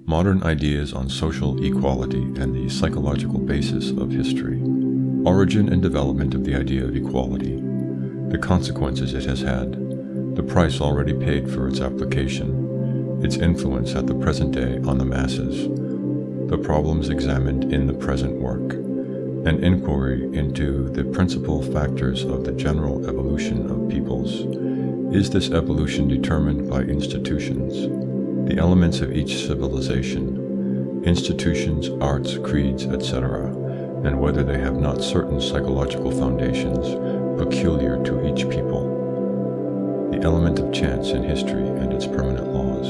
Modern ideas on social equality and the psychological basis of history. Origin and development of the idea of equality. The consequences it has had. The price already paid for its application. Its influence at the present day on the masses. The problems examined in the present work. An inquiry into the principal factors of the general evolution of peoples. Is this evolution determined by institutions? The elements of each civilization, institutions, arts, creeds, etc., and whether they have not certain psychological foundations peculiar to each people. The element of chance in history and its permanent laws.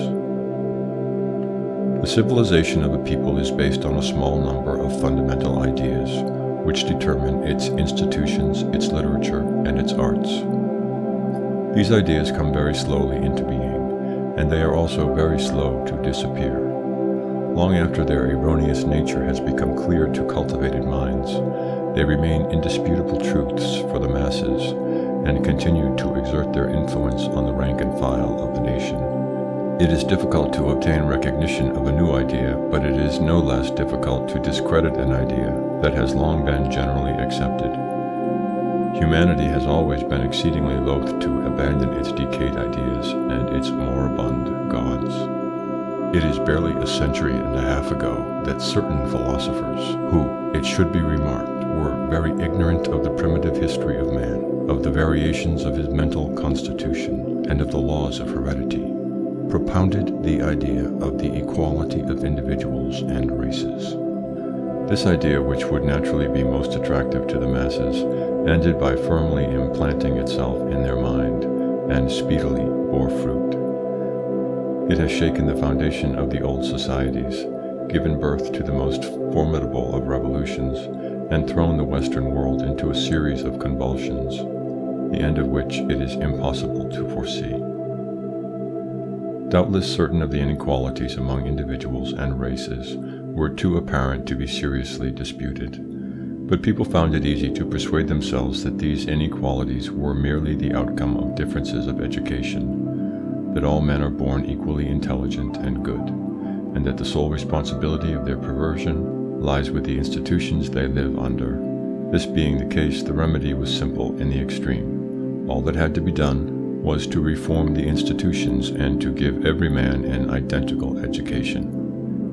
The civilization of a people is based on a small number of fundamental ideas, which determine its institutions, its literature, and its arts. These ideas come very slowly into being, and they are also very slow to disappear. Long after their erroneous nature has become clear to cultivated minds, they remain indisputable truths for the masses, and continue to exert their influence on the rank and file of the nation. It is difficult to obtain recognition of a new idea, but it is no less difficult to discredit an idea that has long been generally accepted. Humanity has always been exceedingly loath to abandon its decayed ideas and its moribund gods. It is barely a century and a half ago that certain philosophers, who, it should be remarked, were very ignorant of the primitive history of man, of the variations of his mental constitution, and of the laws of heredity, propounded the idea of the equality of individuals and races. This idea, which would naturally be most attractive to the masses, ended by firmly implanting itself in their mind, and speedily bore fruit. It has shaken the foundation of the old societies, given birth to the most formidable of revolutions, and thrown the Western world into a series of convulsions, the end of which it is impossible to foresee. Doubtless certain of the inequalities among individuals and races were too apparent to be seriously disputed, but people found it easy to persuade themselves that these inequalities were merely the outcome of differences of education, that all men are born equally intelligent and good, and that the sole responsibility of their perversion lies with the institutions they live under. This being the case, the remedy was simple in the extreme. All that had to be done was to reform the institutions and to give every man an identical education.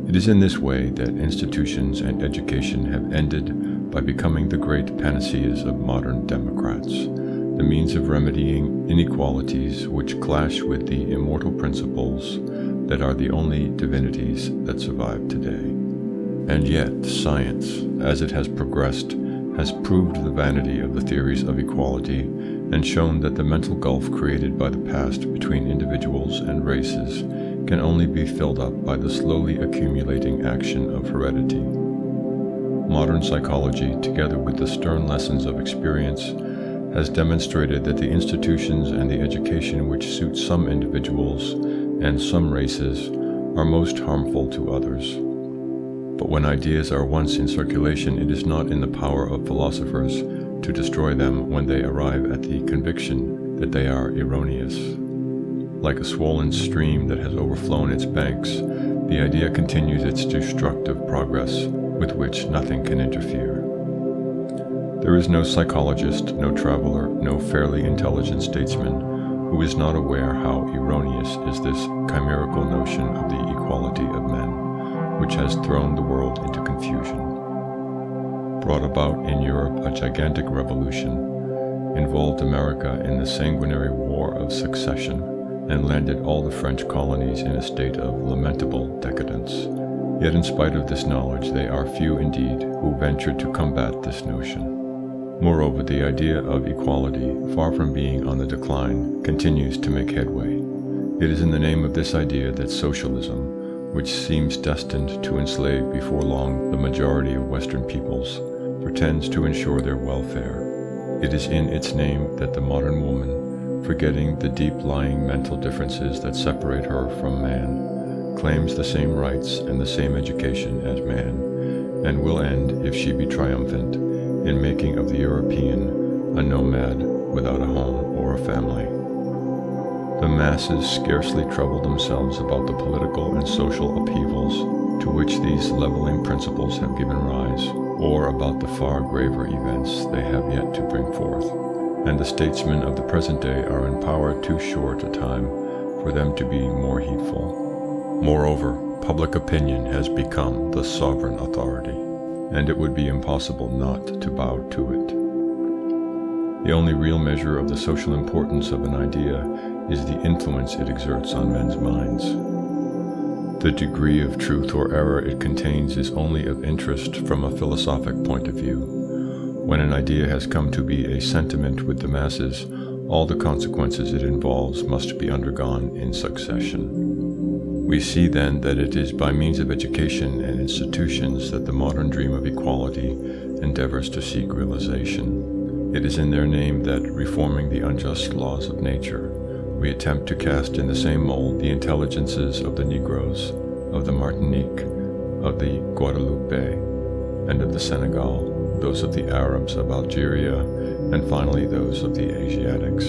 It is in this way that institutions and education have ended by becoming the great panaceas of modern democrats, the means of remedying inequalities which clash with the immortal principles that are the only divinities that survive today. And yet, science, as it has progressed, has proved the vanity of the theories of equality and shown that the mental gulf created by the past between individuals and races can only be filled up by the slowly accumulating action of heredity. Modern psychology, together with the stern lessons of experience, has demonstrated that the institutions and the education which suit some individuals and some races are most harmful to others. But when ideas are once in circulation, it is not in the power of philosophers to destroy them when they arrive at the conviction that they are erroneous. Like a swollen stream that has overflown its banks, the idea continues its destructive progress with which nothing can interfere. There is no psychologist, no traveler, no fairly intelligent statesman who is not aware how erroneous is this chimerical notion of the equality of men, which has thrown the world into confusion, brought about in Europe a gigantic revolution, involved America in the sanguinary war of succession, and landed all the French colonies in a state of lamentable decadence. Yet in spite of this knowledge, they are few indeed who venture to combat this notion. Moreover, the idea of equality, far from being on the decline, continues to make headway. It is in the name of this idea that socialism, which seems destined to enslave before long the majority of Western peoples, pretends to ensure their welfare. It is in its name that the modern woman, forgetting the deep-lying mental differences that separate her from man, claims the same rights and the same education as man, and will end, if she be triumphant, in making of the European a nomad without a home or a family. The masses scarcely trouble themselves about the political and social upheavals to which these leveling principles have given rise, or about the far graver events they have yet to bring forth, and the statesmen of the present day are in power too short a time for them to be more heedful. Moreover, public opinion has become the sovereign authority, and it would be impossible not to bow to it. The only real measure of the social importance of an idea is the influence it exerts on men's minds. The degree of truth or error it contains is only of interest from a philosophic point of view. When an idea has come to be a sentiment with the masses, all the consequences it involves must be undergone in succession. We see then that it is by means of education and institutions that the modern dream of equality endeavors to seek realization. It is in their name that, reforming the unjust laws of nature, we attempt to cast in the same mold the intelligences of the Negroes, of the Martinique, of the Guadeloupe, and of the Senegal, those of the Arabs of Algeria, and finally those of the Asiatics.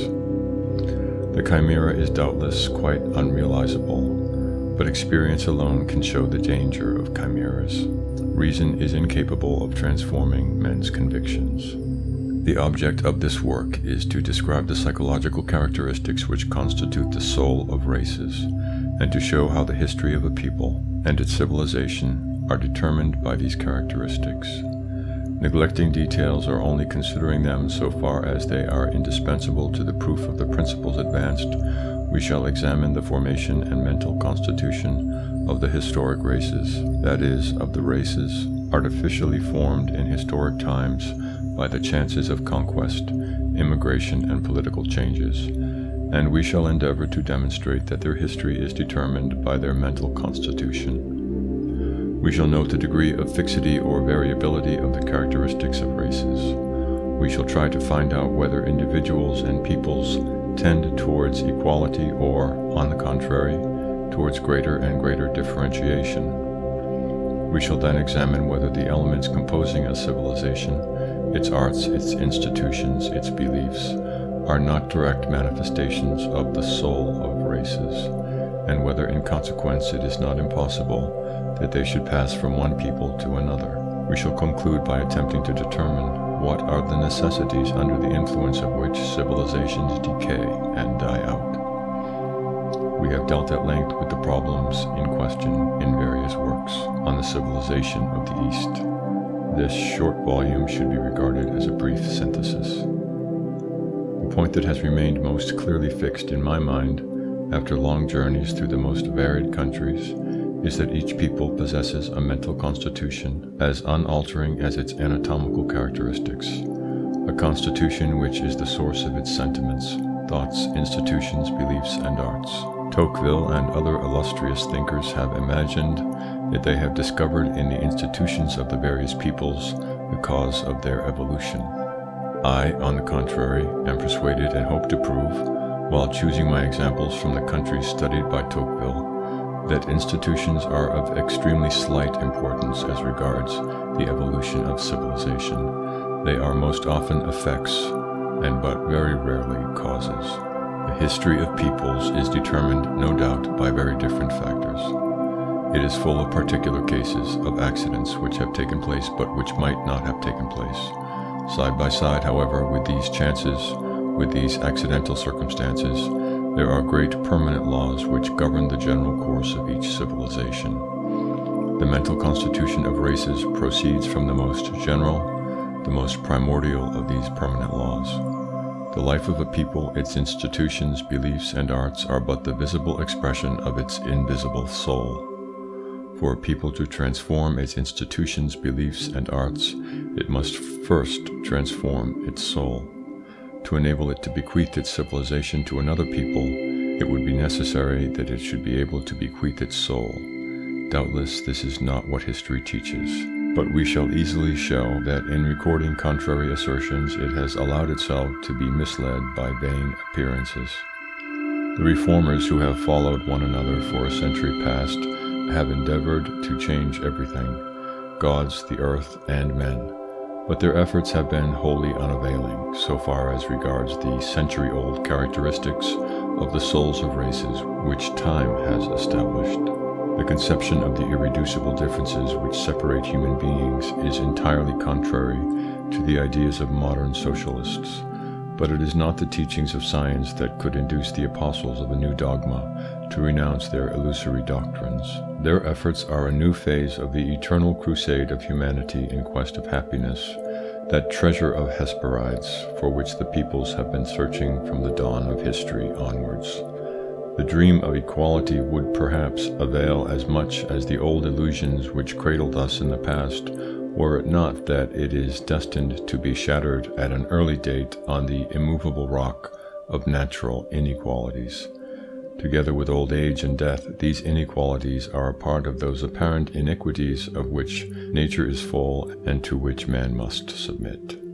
The chimera is doubtless quite unrealizable, but experience alone can show the danger of chimeras. Reason is incapable of transforming men's convictions. The object of this work is to describe the psychological characteristics which constitute the soul of races, and to show how the history of a people and its civilization are determined by these characteristics. Neglecting details or only considering them so far as they are indispensable to the proof of the principles advanced, we shall examine the formation and mental constitution of the historic races, that is, of the races artificially formed in historic times by the chances of conquest, immigration, and political changes, and we shall endeavor to demonstrate that their history is determined by their mental constitution. We shall note the degree of fixity or variability of the characteristics of races. We shall try to find out whether individuals and peoples tend towards equality or, on the contrary, towards greater and greater differentiation. We shall then examine whether the elements composing a civilization, its arts, its institutions, its beliefs, are not direct manifestations of the soul of races, and whether in consequence it is not impossible that they should pass from one people to another. We shall conclude by attempting to determine what are the necessities under the influence of which civilizations decay and die out. We have dealt at length with the problems in question in various works on the civilization of the East. This short volume should be regarded as a brief synthesis. The point that has remained most clearly fixed in my mind, after long journeys through the most varied countries, is that each people possesses a mental constitution as unaltering as its anatomical characteristics, a constitution which is the source of its sentiments, thoughts, institutions, beliefs, and arts. Tocqueville and other illustrious thinkers have imagined that they have discovered in the institutions of the various peoples the cause of their evolution. I, on the contrary, am persuaded and hope to prove, while choosing my examples from the countries studied by Tocqueville, that institutions are of extremely slight importance as regards the evolution of civilization. They are most often effects, and but very rarely causes. The history of peoples is determined, no doubt, by very different factors. It is full of particular cases of accidents which have taken place but which might not have taken place. Side by side, however, with these chances, with these accidental circumstances, there are great permanent laws which govern the general course of each civilization. The mental constitution of races proceeds from the most general, the most primordial of these permanent laws. The life of a people, its institutions, beliefs, and arts are but the visible expression of its invisible soul. For a people to transform its institutions, beliefs, and arts, it must first transform its soul. To enable it to bequeath its civilization to another people, it would be necessary that it should be able to bequeath its soul. Doubtless this is not what history teaches, but we shall easily show that in recording contrary assertions it has allowed itself to be misled by vain appearances. The reformers who have followed one another for a century past have endeavored to change everything, gods, the earth, and men. But their efforts have been wholly unavailing, so far as regards the century-old characteristics of the souls of races which time has established. The conception of the irreducible differences which separate human beings is entirely contrary to the ideas of modern socialists, but it is not the teachings of science that could induce the apostles of a new dogma to renounce their illusory doctrines. Their efforts are a new phase of the eternal crusade of humanity in quest of happiness, that treasure of Hesperides for which the peoples have been searching from the dawn of history onwards. The dream of equality would perhaps avail as much as the old illusions which cradled us in the past, were it not that it is destined to be shattered at an early date on the immovable rock of natural inequalities. Together with old age and death, these inequalities are a part of those apparent iniquities of which nature is full and to which man must submit.